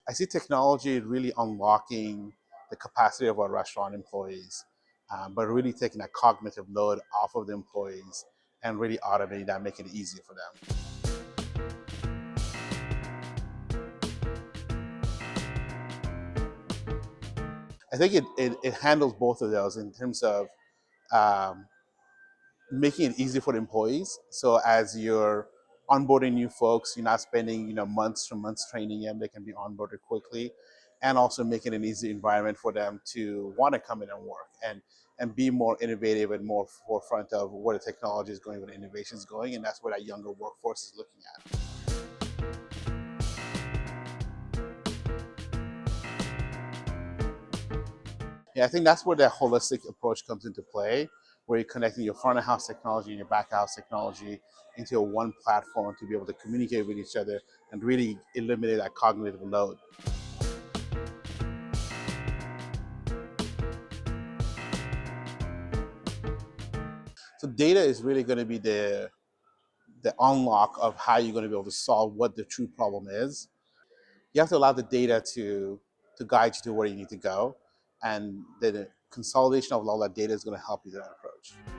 I see technology really unlocking the capacity of our restaurant employees, but really taking that cognitive load off of the employees and really automating that, making it easier for them. I think it handles both of those in terms of um, making it easy for the employees. So as you're onboarding new folks, you're not spending months to months training them. They can be onboarded quickly, and also making an easy environment for them to want to come in and work and be more innovative and more forefront of where the technology is going, where the innovation is going, and that's what our younger workforce is looking at. Yeah, I think that's where that holistic approach comes into play, where you're connecting your front of house technology and your back of house technology into a one platform to be able to communicate with each other and really eliminate that cognitive load. So data is really going to be the unlock of how you're going to be able to solve what the true problem is. You have to allow the data to guide you to where you need to go, and the consolidation of all that data is going to help you with that approach.